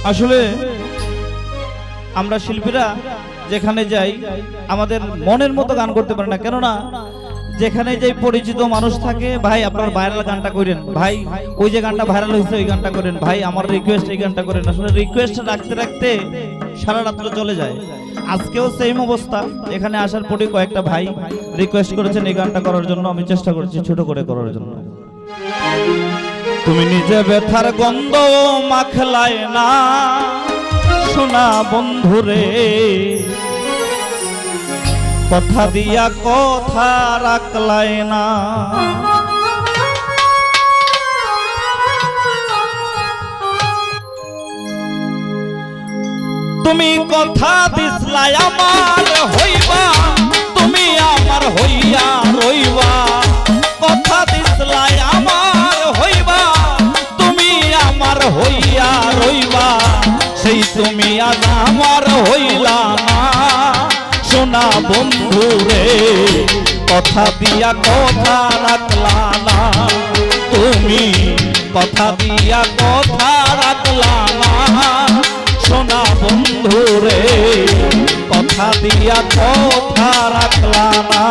আসলে আমরা শিল্পীরা যেখানে যাই আমাদের মনের মতো গান করতে পারি না, কেননা যেখানে যাই পরিচিত মানুষ থাকে, ভাই আপনার ভাইরাল গানটা করেন, ভাই ওই যে গানটা ভাইরাল হয়েছে ওই গানটা করেন, ভাই আমার রিকোয়েস্ট এই গানটা করেন। আসলে রিকোয়েস্ট রাখতে রাখতে সারা রাত্র চলে যায়। আজকেও সেম অবস্থা। এখানে আসার পরে কয়েকটা ভাই রিকোয়েস্ট করেছেন এই গানটা করার জন্য, আমি চেষ্টা করছি ছোট করে করার জন্য। তুমি নিজে ব্যথার গন্ধ মাখলায় না সোনা বন্ধুরে, কথা দিয়া কথা রাখলাই না। তুমি কথা দিসলাই আমার হইবা, তুমি আমার হইয়া রইবা। কথা দিসলাই আমার হইবা, তুমি আমার হইয়া রইবা। সেই তুমি আজ আমার হইলা না সোনা বন্ধুরে, কথা দিয়া কথা রাখলা না। তুমি কথা দিয়া কথা রাখলা না সোনা বন্ধুরে, কথা দিয়া কথা রাখলা না।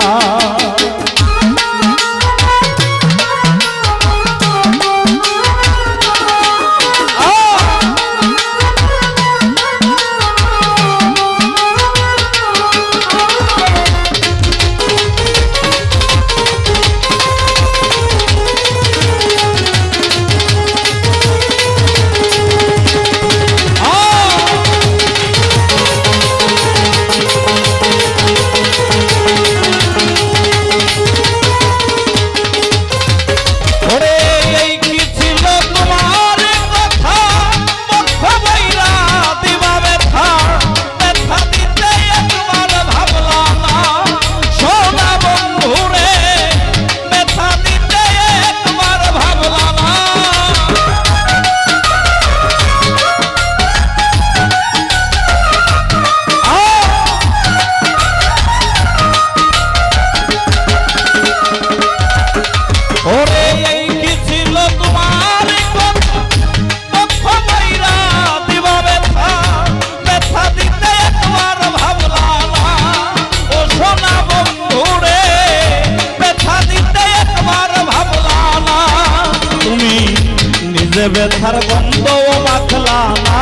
ব্যথার গন্ধ মাখলা না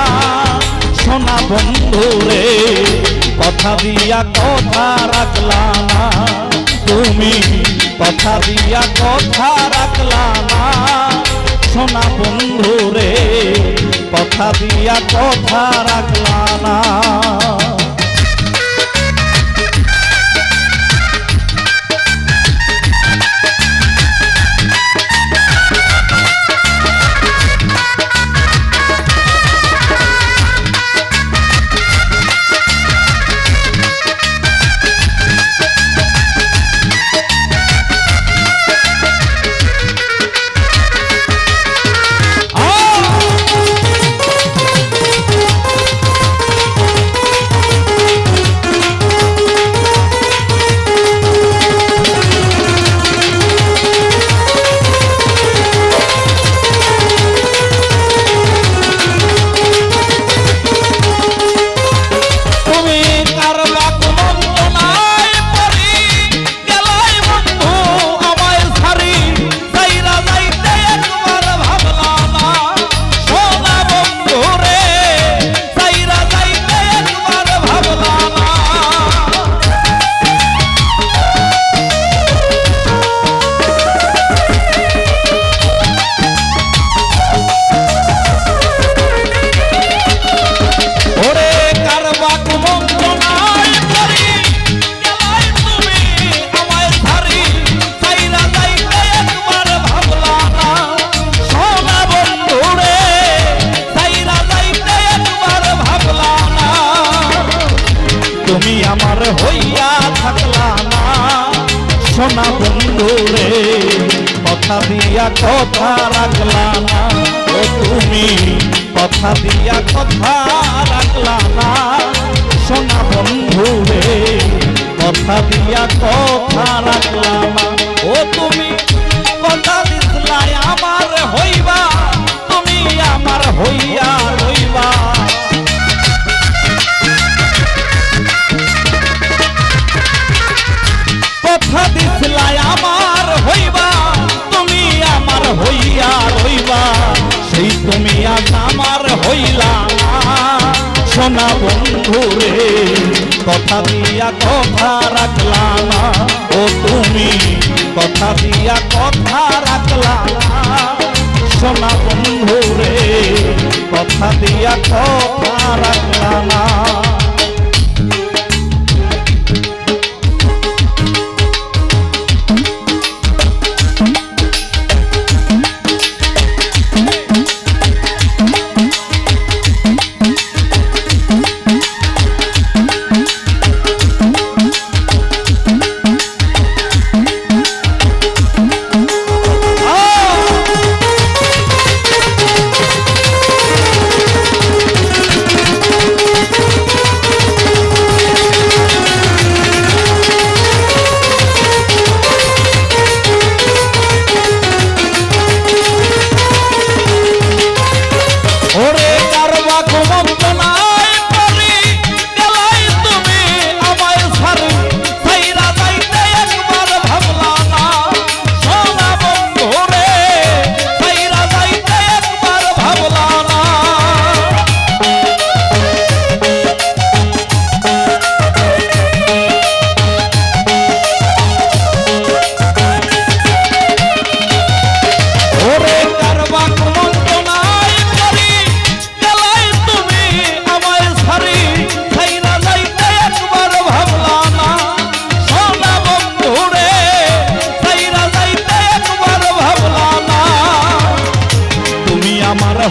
সোনা বন্ধুরে, কথা দিয়া কথা রাখলা না। তুমি কথা দিয়া কথা রাখলা না সোনা বন্ধুরে, কথা দিয়া কথা রাখলা না। তুমি আমার হইয়া থাকলা না সোনা বন্ধুরে, কথা দিয়া কথা রাখলা না। ও তুমি কথা দিয়া কথা রাখলা না সোনা বন্ধুরে, কথা দিয়া কথা রাখলা না। ও তুমি কথা দিসলাই আমার হইবা, তুমি আমার হইয়া রইবা। সোনা বন্ধু রে কথা দিয়া কথা রাখলা না ও তুমি কথা দিয়া কথা রাখলা না সোনা বন্ধু রে কথা দিয়া কথা রাখলা না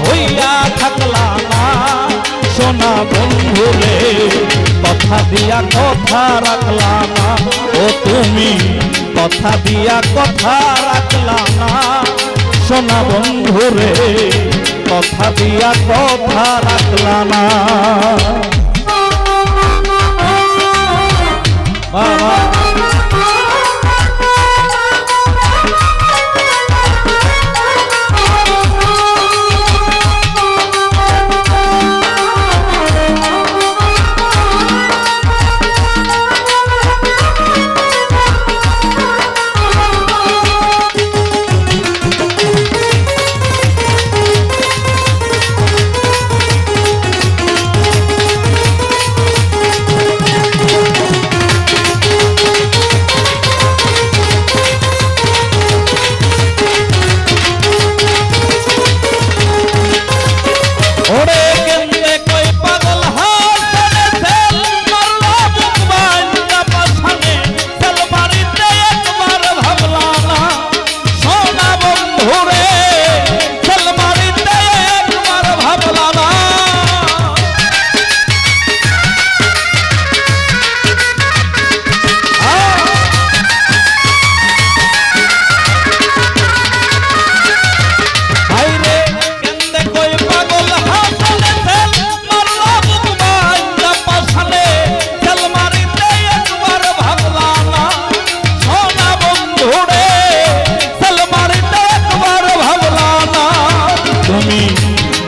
হইয়া থাকলা না সোনা বন্ধু রে কথা দিয়া কথা রাখলা না ও তুমি কথা দিয়া কথা রাখলা না সোনা বন্ধু রে কথা দিয়া কথা রাখলা না বাবা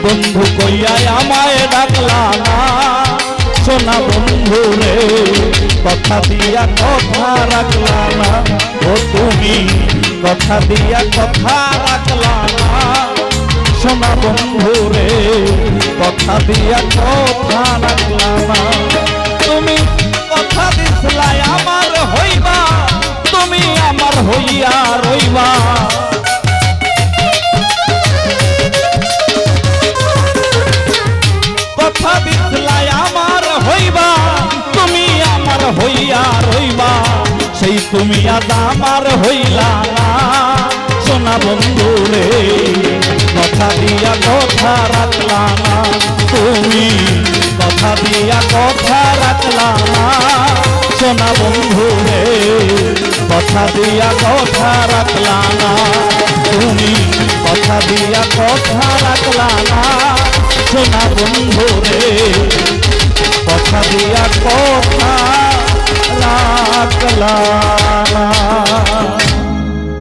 বন্ধু কইয়া আমায় ডাকলা না সোনা বন্ধু রে কথা দিয়া কথা রাখলা না ও তুমি কথা দিয়া কথা রাখলা না সোনা বন্ধু রে কথা দিয়া কথা রাখলা না তুমি কথা দিছলাই আমার হইবা তুমি আমার হইয়া রইবা কথা দিছলাই আমার হইবা তুমি আমার হইয়া রইবা সেই তুমি আজ আমার হইলা না সোনা বন্ধু রে কথা দিয়া কথা রাখলা না তুমি কথা দিয়া কথা রাখলা না সোনা বন্ধু রে কথা দিয়া কথা রাখলা না তুমি কথা দিয়া কথা রাখলা না সোনা বন্ধু রে কথা দিয়া কথা রাখলা